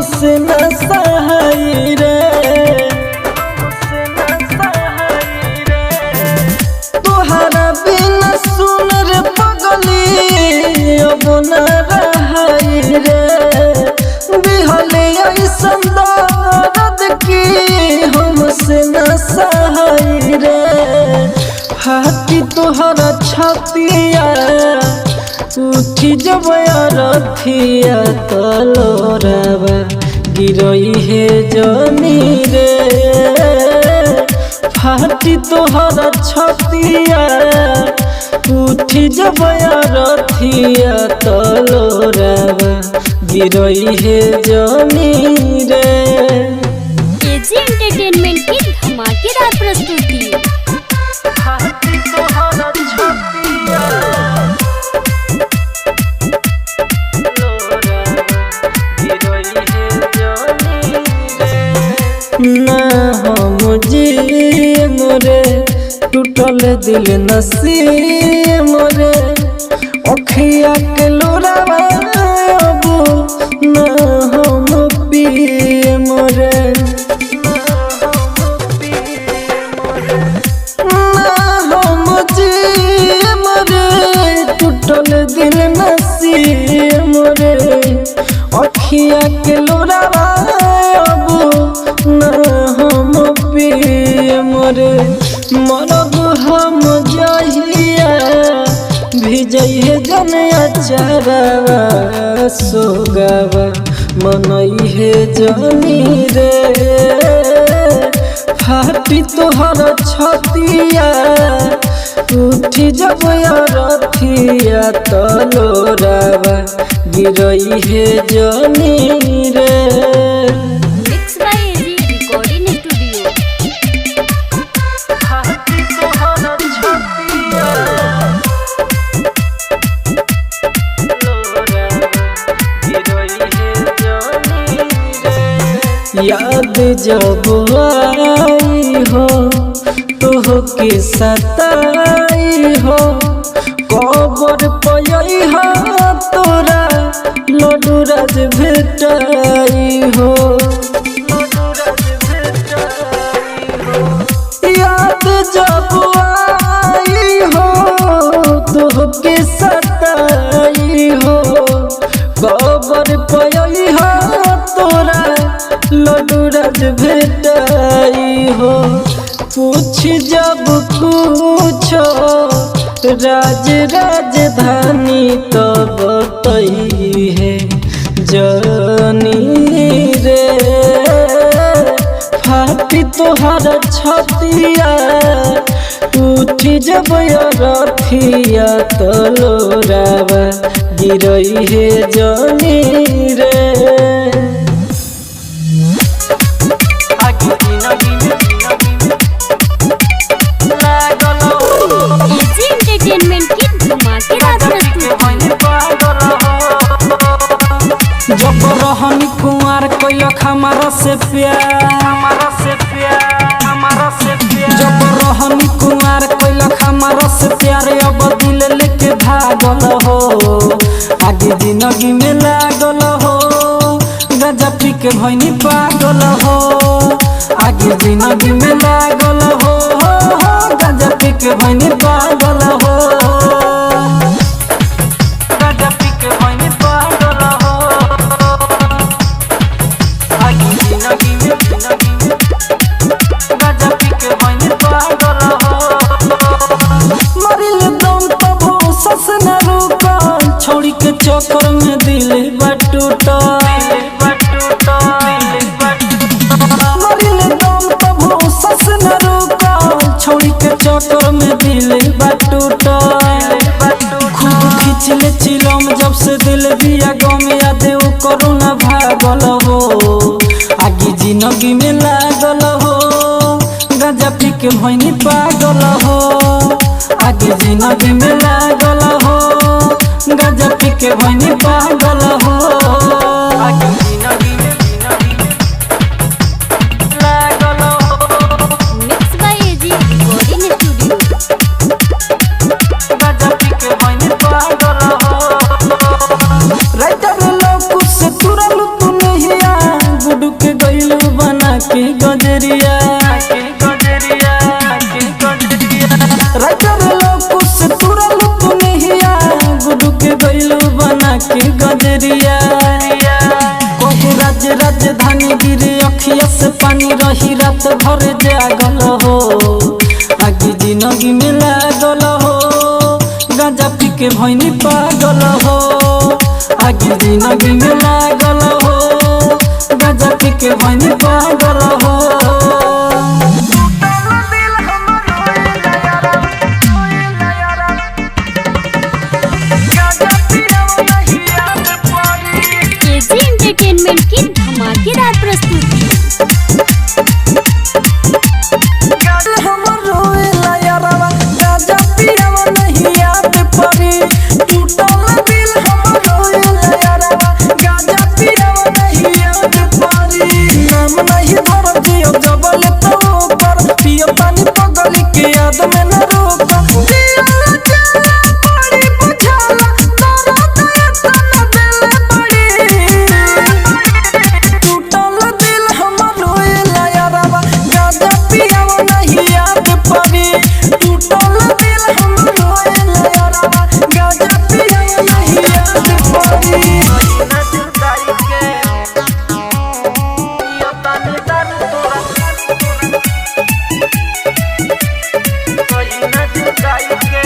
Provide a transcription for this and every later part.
हमसे न सहाय रे, तोहरा बिना सुन रे पगली अब न रहाय रे, दिहले ऐसन दर्द की हमसे न सहाय रे, हाथी तोहरा छतिया उठी जब रथिया तलोरावा गिरई है जनी रे, फाटी तोहरा छतिया उठी जब रथिया तलोरावा गिरई है जनी रे। एजी एंटरटेनमेंट की धमाकेदार प्रस्तुति। ना हम जी मोरे टूटल दिल नसी मोरे अखिया के लोरावा अब ना हम पिए मोरे, ना हम जी मोरे टूटल दिल नसी मोरे अखिया के लोरावा ना हम पिए मोरे, मरब हम जहिया भिजइहे जनिया चारावा सोगावा मनई है जनी रे, फाटी तोहरा छतिया उठी जब रथिया तलोरावा गिरई है जनी रे। याद जब आई हो तोहके सताई हो, कबर पयई हो तोरा लड्डू राज भेटाई हो, याद जब आई हो तोहके सताई हो, कबर पयई हो तोरा लड्डू राज भेटाई हो, पूछ जब पूछो राज राजधानी तो बतई है जनी रे, फाटी तोहरा छतिया उठी जब रथिया तलोरावा गिरई है जनी रे। एजी एंटरटेनमेंट की धमाकेदार प्रस्तुति। जब रहनी कुंवर कोइलक हमारा से प्यार, जब रहनी कुंवर कोइलक हमारा से प्यार, अब दिल लेके भागल हो, आगे जिंदगी में लागल हो, गजा पी के भइनी पागल हो, आगे जिंदगी में लागल हो, गजा पी के भइनी पागल हो, गजा पी के भइनी पागल हो, आगे जिंदगी में गजा पी के भइनी पागल हो, मरिल दम तब सस न रुका, छोड़ी के चक्कर में दिल बटूटा, मरिल दम तब सस न रुका, छोड़ी के चक्कर में दिल बटूटा, खूब खिंचले चिलम जब से दिल दिया गम याद करू न भागल हो, आगे जिंदगी में लागल हो, गजा पी के भइनी पागल हो, आगे जिंदगी में लागल हो, गजा पी के भइनी पागल हो, आगे जिंदगी में लागल हो। Mix by AG recording studio. गजा पी के भइनी पागल हो, राइटर लोग से तुरल तू नहिया के गजरिया राइटर लोग से तुरा लुक नहिया गुडू के गइलू बना के गजरिया कहे राजधानी गिरे अखिया से पानी रही रात भर जागल हो आगे जिंदगी में लागल हो गांजा पी के भइनी पागल हो आगे जिंदगी में लागल हो गांजा पी के भइनी पागल हो एजी एंटरटेनमेंट की धमाकेदार प्रस्तुति।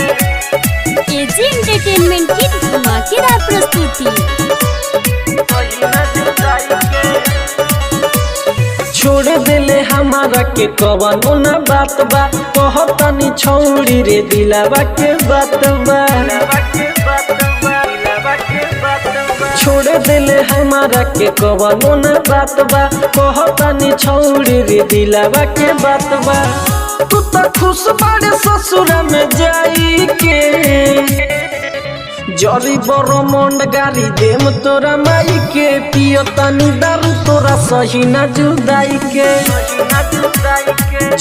एजी एंटरटेनमेंट की धमाकेदार प्रस्तुति। छोड़ देले हमारा के कवनो ना बात बा कहतानी छौड़ी रे दिलावा के बात बा छोड़ देले हमारा के कवनो ना बात बा कहतानी छौड़ी रे दिलावा के बात बा तू तो खुश बाड़े ससुर में जाई के जरी बड़ो मंड गाड़ी देम तोरा माई के पियो तनी दारू तोरा सही ना जुदाई के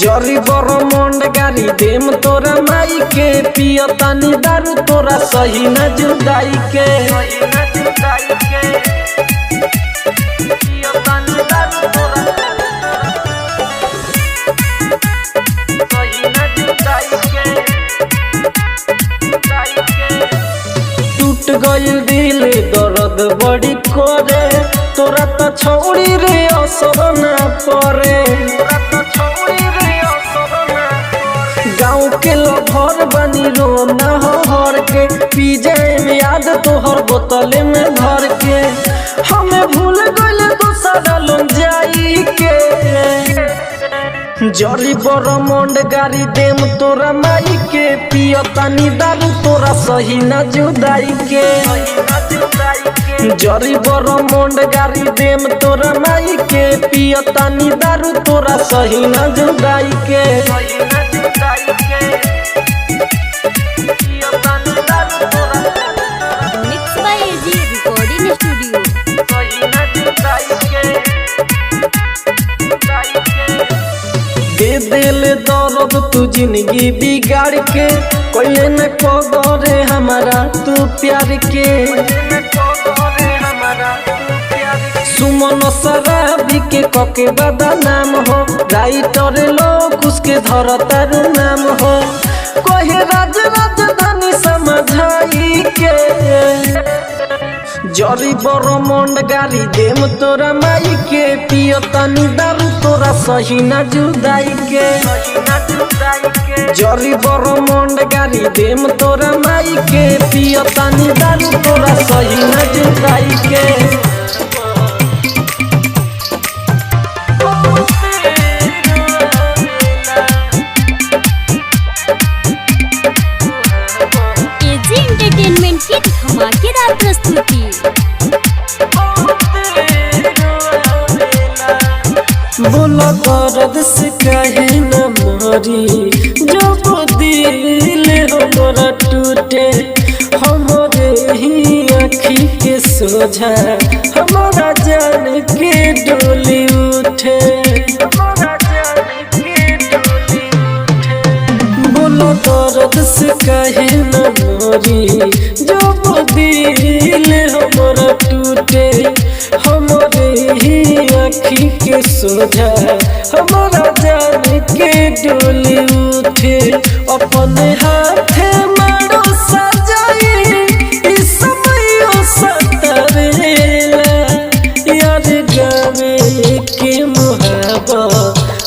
जरी बड़ो मंड गाड़ी देम तोरा माई के पियो तनी दारू तोरा सही ना जुदाई के टूट गइल दिल दर्द बड़ी करे तोरा तो छौड़ी रे असर ना पड़े गाँव के लोभर बनी रोना हर के पी जाए में याद तोहर बोतले में भर के हमें भूल गइल दूसरा लोग जाई के जरी बड़ मंड गाड़ी देम तोरा माई के पियो तनी दारू तोरा सही ना जुदाई के जरी बड़ मंड गाड़ी देम तोरा माई के पियो तनी दारू तोरा सही ना जुदाई के mix by AG recording studio. दे दिल दर्द तू जिंदगी बिगाड़ के कोई न करे हमारा तू प्यार के सुमन शराबी के कके बदा नाम हो राइटर लोग उसके धरतारू नाम हो कोई राजधानी समझाई के जरी बड़ मंड गाड़ी देम तोरा माई के पियो तनी दारू तोरा सही ना जुदाई के जरी बड़ मंड गाड़ी देम तोरा माई के पियो तनी दारू तोरा सही ना जुदाई के एजी एंटरटेनमेंट की धमाकेदार प्रस्तुति। बोला दर्द से कहे न मरी जब दिल हमारा टूटे हमारे ही आँखी के सोझा हमारा जान के डोली उठे बोला दर्द से कहे न मरी जब दिल हमारा टूटे हमारे ही आँखी के सोझा हमारा जान के डोली उठे अपने हाथे मारो सजाई इस समय सतरेला यार गावे के मुहाबत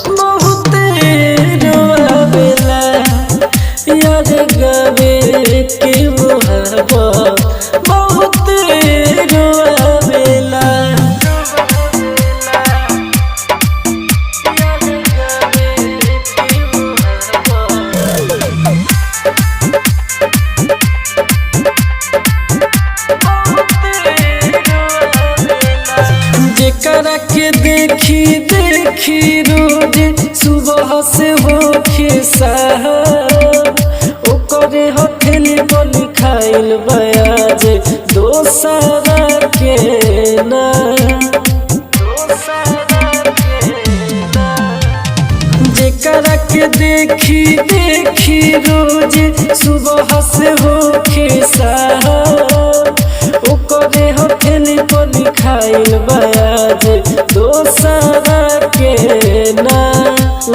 बहुत रोआवेला यार गावे के मुहाबत बहुत रोआवेला जेकरा के देखी देखी रोज सुबह से होखे साहब ओकरे हथेली पर लिखाइल बयाज दोसरा के ना जेकरा के देखी देखी रोज सुबह से होखे साहब ओकरे हथेली पर लिखाइल बयाज दोसरा के ना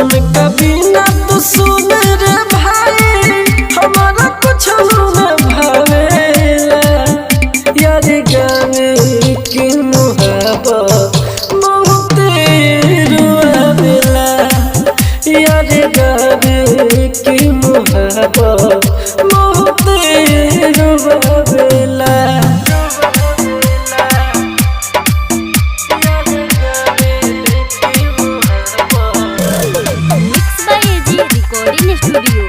उनका बिना तो सुन रे भाई हमारा कुछ न भावेला यार गावे के मुहाबत बहुत रोआवेला यार गावे के मुहाबत बहुत रोआवेला mix by AG recording studio.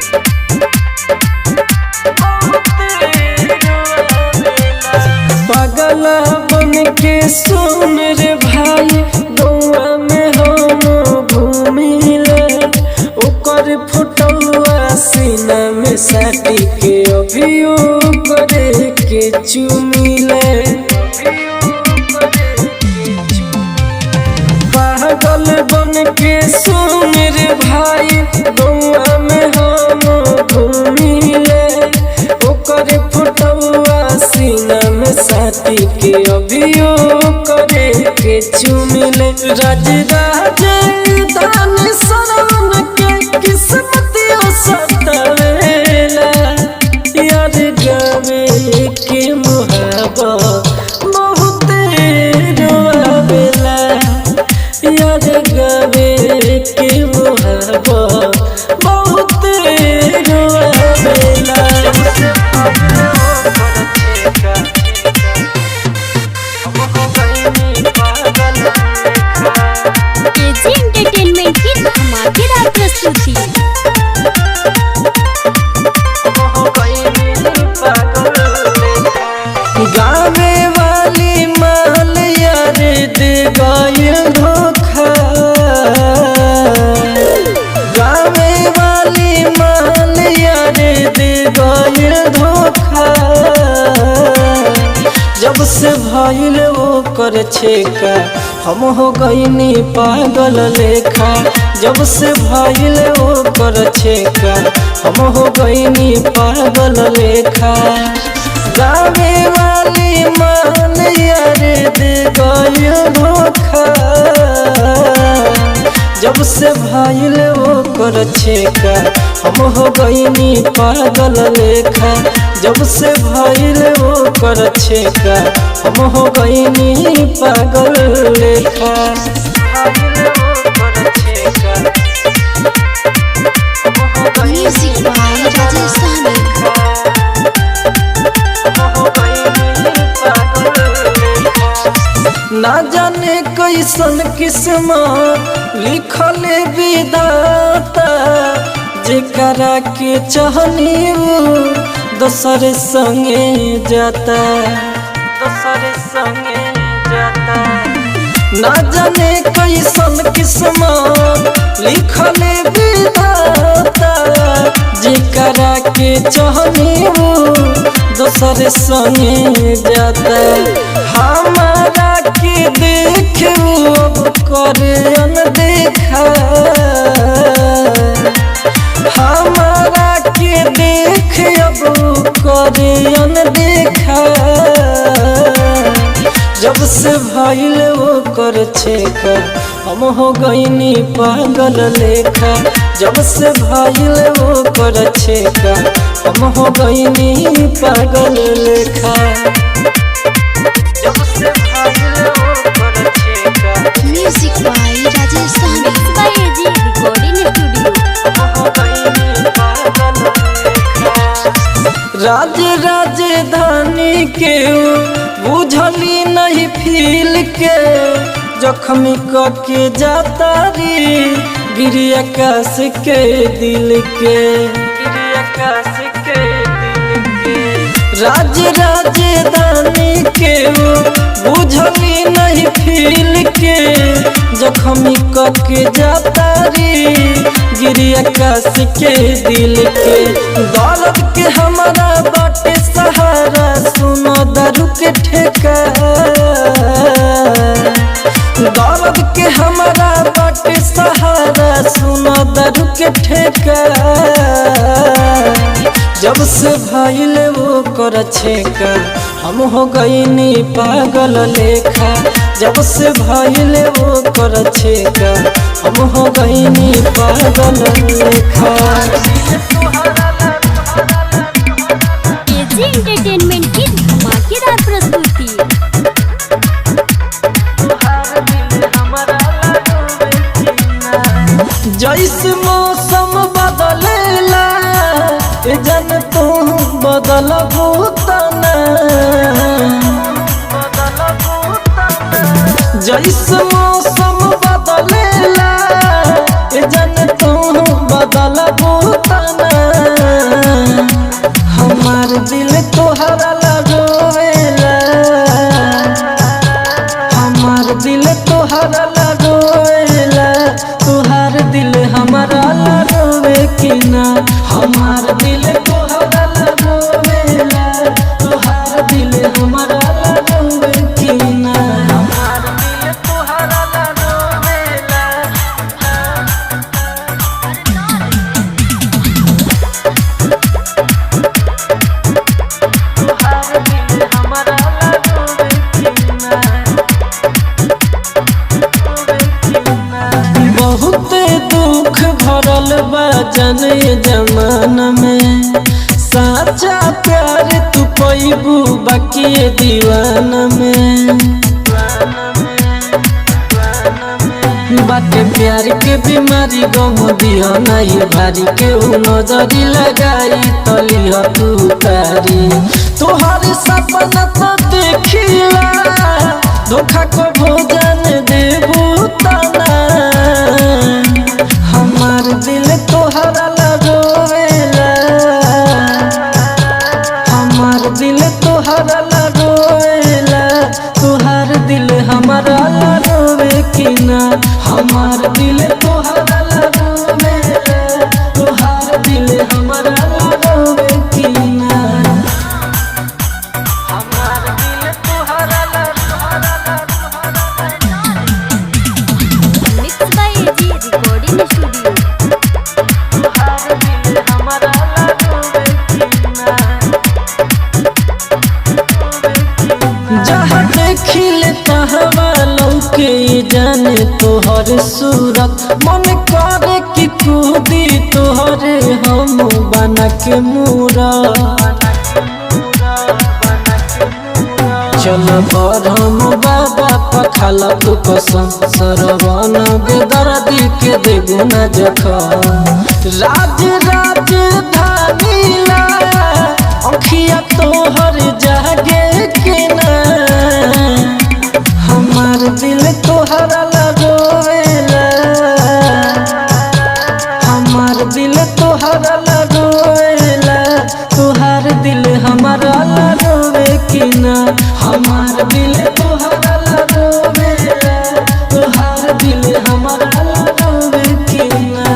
पागल बन के सुन रे भाई गौआ में हम घूमिले ओकर फोटोआ सीना में साटी के अभियो करे के चुमिले पागल बन के सुन रे भाई गौआ में हम घूमिले ओकर फोटोआ सीना में साटी के अभियो करे के चुमिले राज दान सरवन के किस्मतियों सतवेला यार गावे के मुहाबत बहुत रोआवेला यार गावे के मुहाबत बहुत रोआवेला एजी एंटरटेनमेंट की धमाकेदार प्रस्तुति। गावे वाली माल यार दे गइल धोखा गावे वाली माल यार दे गइल धोखा जब से भइल ओकर छेका हम हो गइनी पागल लेखा जब से भइल ओकर छेका हम हो गइनी पागल लेखा गावे वाली मान यार दे गइल धोखा जब से भइल ओकर छेका हम हो गइनी पागल लेखा जब से भइल ओकर छेका हम हो गइनी पागल लेखा म्यूजिक बाय राजस्थानी। ना जाने कैसन किस्मत लिखल विधाता जेकरा के चाहनी दोसर संगे जाता ना जाने कैसन किस्मत लिखल विधाता जेकरा के चाहनी दोसर संगे जाता हमारा के देख करे अनदेखा हमारा के देख अब करे अनदेखा जब से भइल ओकर छेका हम हो गईनी पागल लेखा जब से भइल वो कर छेका हम हो गईनी पागल लेखा जब से भइल वो कर छेका music by Rajesh Sahni by AG recording studio. राज राजधानी के बुझली नहीं फील के जख्मी के जाता री गिरी आकाश के दिल के राज राजधानी के बुझली नहीं फील के जख्मी के जाता री गिरी आकाश के दिल के दौलत के हमारा बाटे सहारा सुनो दारू के ठेका दौलत के हमारा बाटे सहारा सुनो दारू के ठेका जब से भइल वो कर छेका हम हो गईनी पागल लेखा जब से भइल वो कर छेका हम हो गईनी पागल लेखा। एजी एंटरटेनमेंट की धमाकेदार प्रस्तुति। जैसे मौसम बदलेला जन तू बदल भूतना जैसे मौसम बदलेला जन तू बदल भूतना हमार दिल तोहरा लगोवेला हमार दिल तोहरा लगोवेला तुहार दिल हमारा लगोवे कि ना हमार दिल तोहरा लगोवेला तुहार दिल हमारा लगोवे कि ना हमार दिल तोहरा लगोवेला तुहार दिल हमारा लगोवे कि ना बहुत दुख भरल बा जने जमाना में साचा प्यार तू पैबू बाकी दीवाना में बाटे प्यार के बीमारी गम दिया नहीं भारी के नजरी लगाई तलिया तू तारी तोहर सपना तो देखिला धोखा को भोजन देबू तना हमार दिल तोहरा लगोवेला हमार दिल तोहरा लगोवेला तुहार दिल हमारा लगोवे कि ना हमार दिल तोहरा लगोवेला तुहार दिल हमारा लगोवे कि ना हमार दिल तोहरा mix by AG recording studio. तुहार दिल हमारा लगोवे कि ना जहाँ देखिल तहवा लौके जाने तोहर सूरत मन करे कि कूदी तोहरे हम बना के मूरा चल हम बाबा पखाल तू कसम सरवन बेदर्दी के देगुना जखम राज राजधानी ला अखिया तोहर जागे के ना हमार दिल तोहरा लगोवेला हमार दिल तोहरा लगोवेला तुहार दिल हमारा लगोवे कि ना हमार दिल तोहरा लगोवेला तुहार दिल हमारा लगोवे कि ना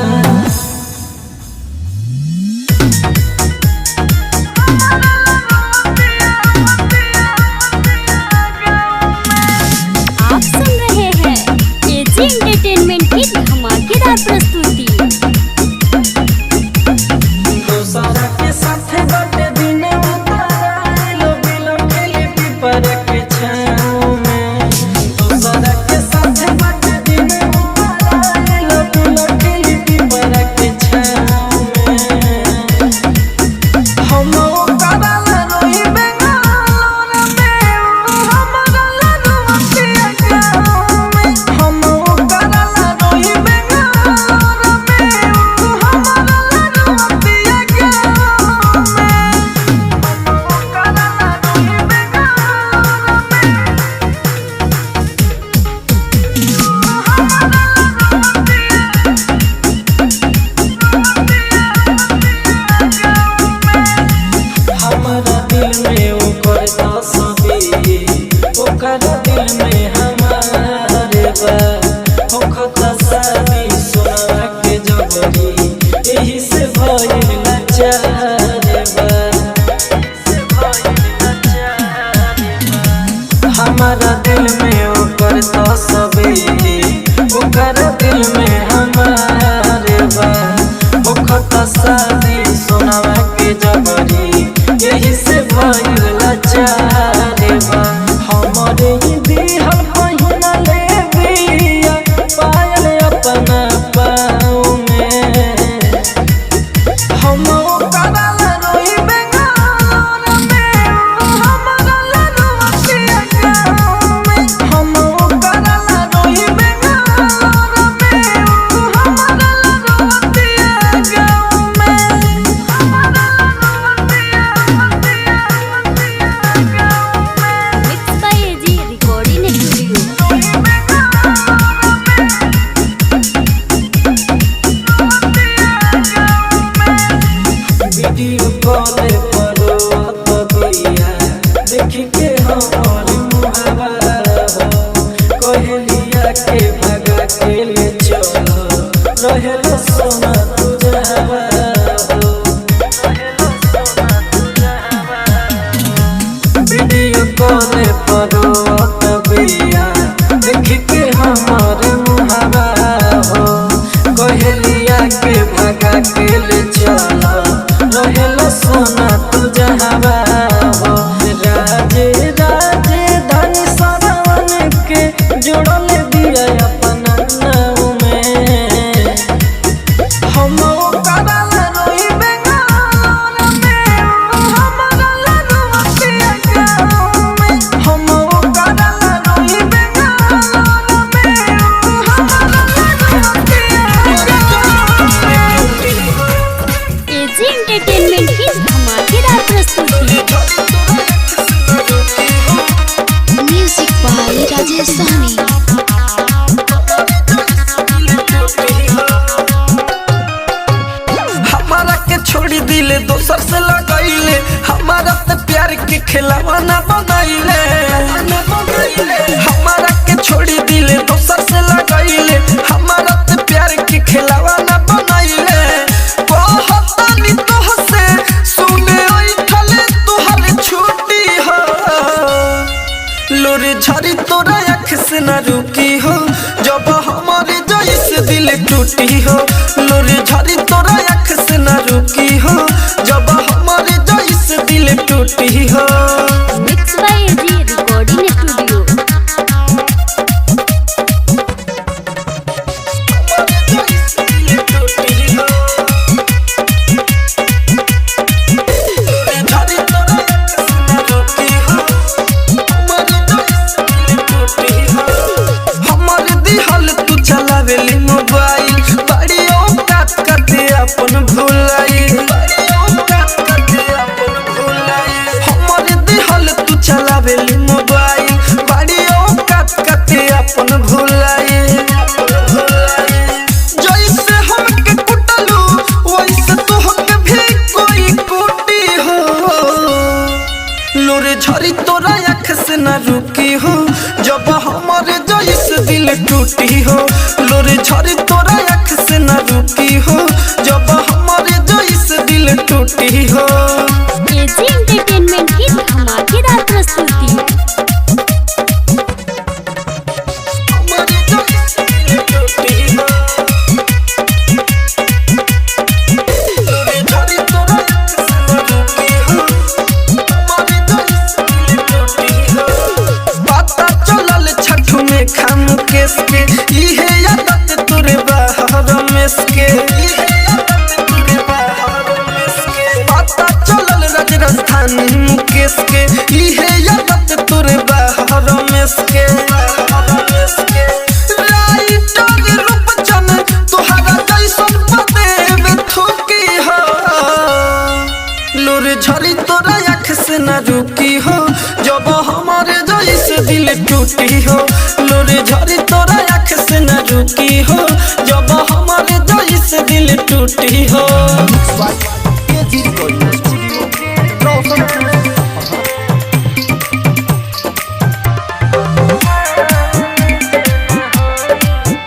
रहेला सोना तुझे हवा वीडियो कॉल पर तबिया देख के हमारे मुहावा हो कहलिया के भगा के ले चला रहेला सोना तुझे हवा हो राजे राजे धनी सरवन के जोड़ल दिया अपना नाव में हम करल रोई बेंगाल में हमरा लरुआ गाँव में हम करल रोई बेंगाल में हमरा लरुआ एजी एंटरटेनमेंट की धमाकेदार प्रस्तुति। म्यूजिक बाय राजेश सहनी। हमारा के छोड़ी दिले दोसर से लगाइले हमारा ते प्यार के खिलावा ना बनाइले हमारा के छोड़ी दिले दोसर से लगाइले हमारा ते प्यार के खिलावा ना बनाइले कहतानी तोहसे सुने ओइ थले तोहर छुट्टी हो लोरे झरी तोरा आँख से ना रुकी हो जब हमारे जैसे दिल टूटी हो लोरे झरी तोरा आँख से ना रुकी हो जब हमारे जैसे दिल टूटी हो mix by AG recording studio. हमारे दिहल तू चलावेली मोबाइल बड़ी औकात करते अपन भुलाई हमारे दिहल तू चलावेली मोबाइल बड़ी औकात करते अपन भुलाई जैसे हमके कुटलू वैसे तोहके भी कोई कुटी हो लोरे झरी तोरा आँख से ना रुकी हो जब हमारे जैसे दिल टूटी हो लोरे झरी तोरा आँख से ना रुकी हो जब हमारे जैसे दिल टूटी हो एजी एंटरटेनमेंट की धमाकेदार प्रस्तुति। हमारे जैसे दिल टूटी हो लोरे झरी तोरा आँख से ना रुकी हो हमारे जैसे दिल टूटी हो पता चलल छठू में खाम केस के इहे आदत तोरे बाहर में के पता चलल राजस्थानी मुकेश के इहे आदत तोरे बाहर में के राइटर रूपचन तोहरा जैसन पते में थूकी हो लोरे झरी तोरा आँख से ना रुकी हो जब हमारे जैसे दिल टूटी हो लोरे झरी तोरा आँख से ना रुकी हो जब हमारे जैसे दिल टूटी हो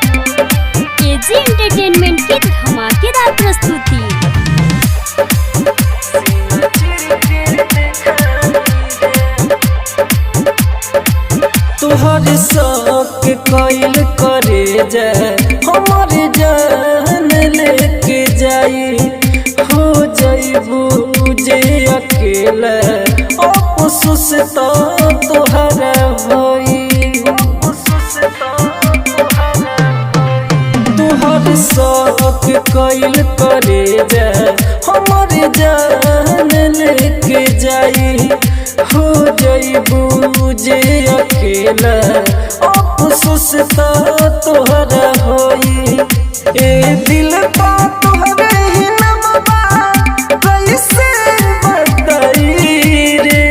एजी एंटरटेनमेंट की धमाकेदार प्रस्तुति। तुहर शौक कइल करे जाए हमारे जान लेके जाई हो जाइबू जे अकेला अफसोस तो तोहरा होई तुहर शौक कइल करे जाए हमारे जान लेके जाई हो जाइबू जे अकेला अफसोस तो तोहरा होई ए दिल पा तोहरे ही नमवा कैसे बताई रे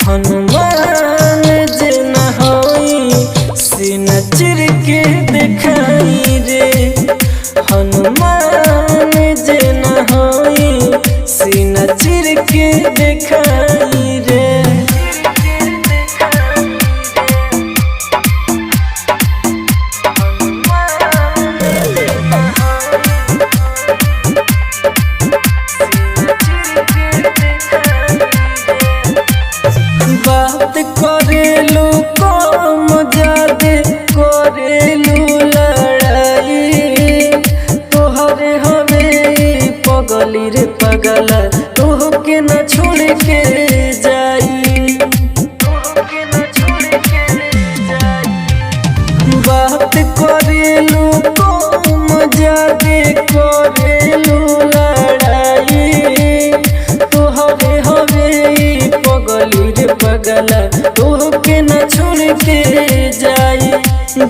हनुमान जे न होई सीना चिर के दिखाई रे हनुमान जे न होई सीना चिर के दिखाई रे दे जाई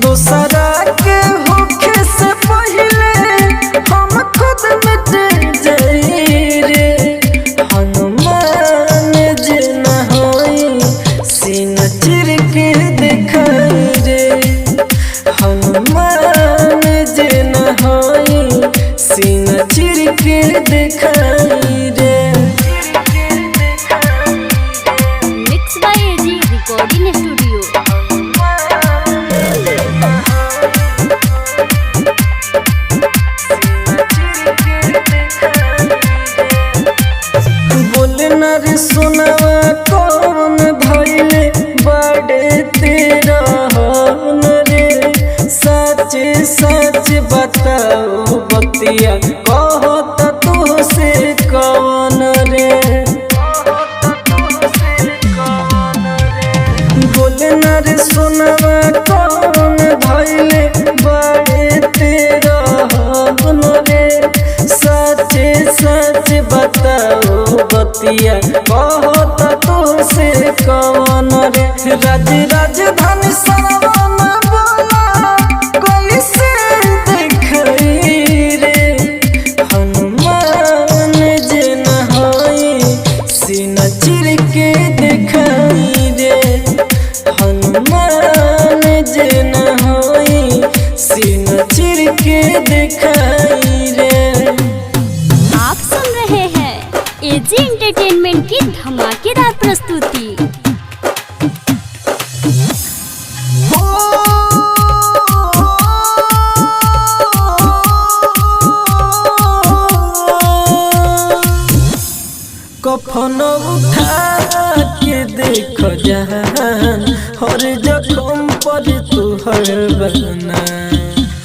दूसरा के होखे से पहले हम खुद मिट जाई रे हनुमान जे न होई सीना चिर के दिखाई रे हनुमान जे न होई सीना चिर के दिखाई रे mix by AG recording studio. बोले न रे सोनावा कौन धैले बड़े तेरा हन रे सच सच बताओ बतिया कहो तो तू से कौन रे बोले न रे सोनावा कौन धैले बड़े तेरा हन रे सच सच बताओ बतिया बहुत तो से कौन रे राज राजधानी सरवन बोला कोई से देखई रे हनुमान जे न होई सीना चिर के देखई रे हनुमान जे न होई सीना चिर के देखई रे। आप सुन रहे हैं एजी एंटरटेनमेंट की धमाकेदार प्रस्तुति। कफन उठा के देख जहान हर जखम पर तू हर बना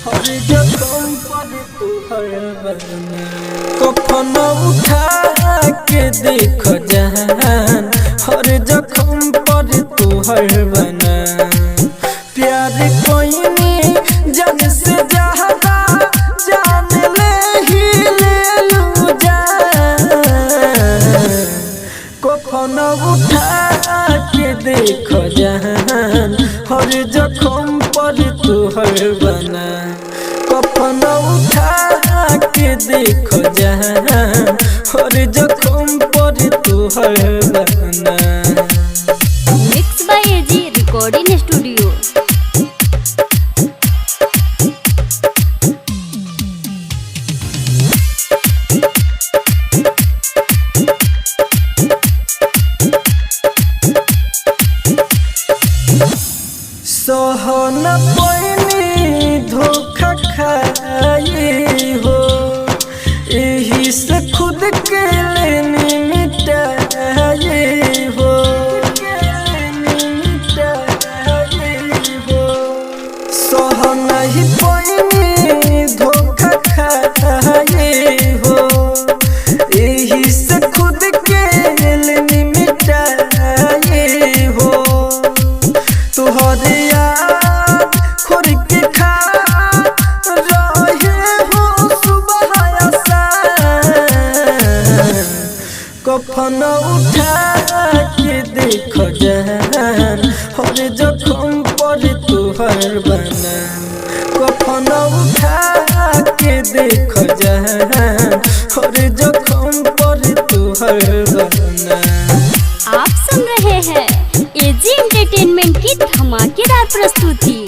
हर जखम पर तू हर बना कफन उठा के देख जहान हर जखम पर तू हर बना प्यार कोई जन से ज्यादा जान ले ही ले लू जान कफन उठा के देख जहान हर जखम पर तू हर बना कफन उठा के देख जहान हर जखम पर तू हर बना। Mix by AG recording studio. सोहन पैनी धोखा खाई हो यही से खुद के लेनी मिटाई हो सोहन ही पैनी धोखा खाई हो यही से खुद के लेनी मिटाई हो तुहरे याद खुर के खा रहे हो सुबह कफन उठा के देख जहान हर जखम पर तू हर बना कफन उठा के देख जहान हर जखम पर तू हर बना। आप सुन रहे हैं एजी एंटरटेनमेंट की धमाकेदार प्रस्तुति।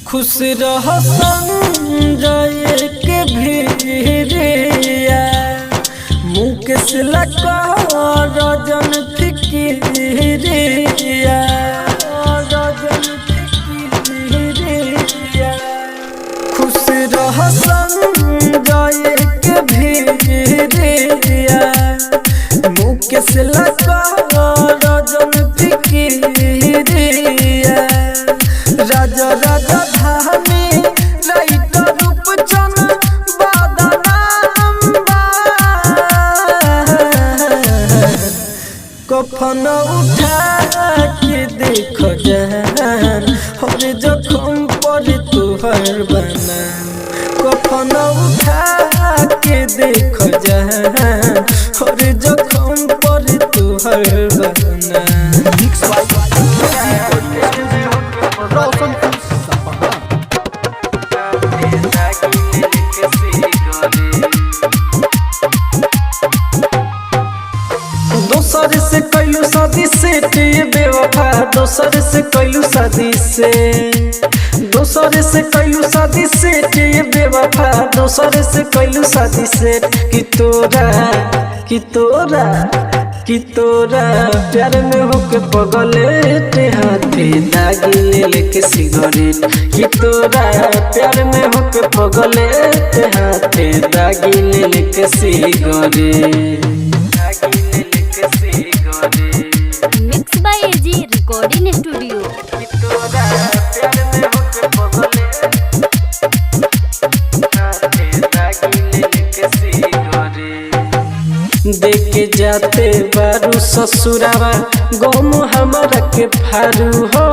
खुश रह संजय के भिरिया मुकेश लका रजन फिकिरिया खुश रह संजय के भिरिया मुकेश लका रजन फिकिरिया राजा राजा धानी राइटर रूपचन बादनाम कफन उठा के देख जहान हर जखम पर तू तोहर बना कफन उठा के देख जहां और जखम पर तोहर बना रोशनपुर सपहा। दोसर से कैलू शादी से बेवफा दोसर से कैलू शादी से दोसर से कैलू शादी से बेवफा दोसर से कैलू शादी से कि तोरा प्यार में होके पगले ते हाथे दागी ले लेके सिगरेट कि तोरा प्यार में होके पगले ते हाथे दागी ले लेके cigarette mix by AG recording studio. देख के जाते बारू ससुरावा गम हमारा के फारू हो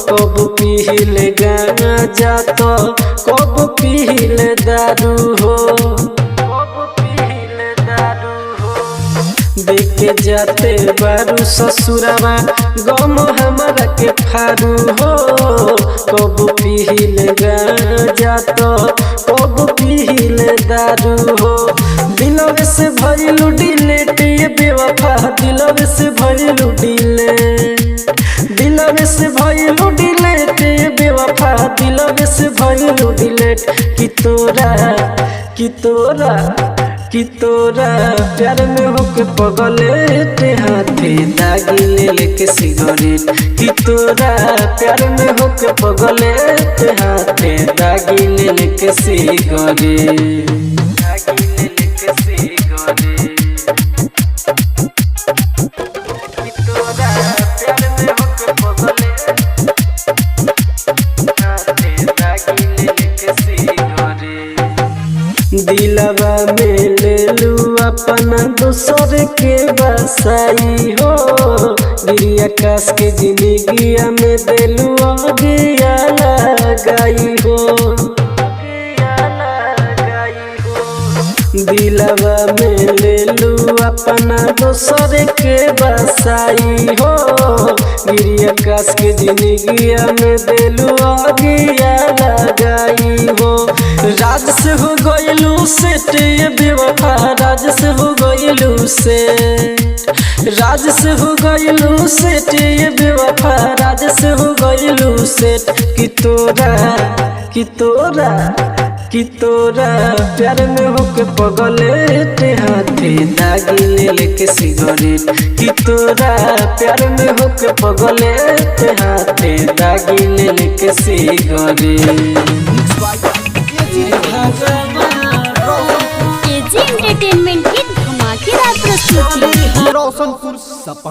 कब पीले गाना जात कब पीले दारू हो देख के जाते बारू ससुरावा गम हमारा के फारू हो कब पीले गाना जात कब पीले दारू हो दिलवे से भइलू डिलेट ये बेवफा दिलवे से भइलू डिलेट दिलवे से भइलू डिलेट ये बेवफा दिलवे से भइलू डिलेट कि तोरा प्यार में होके पगले ते हाथे दागी ले लेके सिगरेट कि तोरा प्यार में होके पगले ते हाथे दागी ले लेके सिगरेट दिलवा में ले लू अपना दूसर के बसाई हो गिरिया काश के जिंदगिया में देलू आगिया लगाई हो दिलवा में ले लू अपना दूसर के बसाई हो गिरिया काश के जिंदगिया में देलू आगिया लगाई हो राज से हो गइलू सेट ये बेवफा राज से हो गइलू सेट राज से हो गइलू सेट ये बेवफा राज से हो गइलू सेट कि तोरा प्यार में होके पगले ते हाथे दागी ले लेके सिगरेट कि तोरा प्यार में होके पगले ते हाथे दागी ले लेके सिगरेट एजी एंटरटेनमेंट की धमाकेदार प्रस्तुति। रोशनपुर सपहा।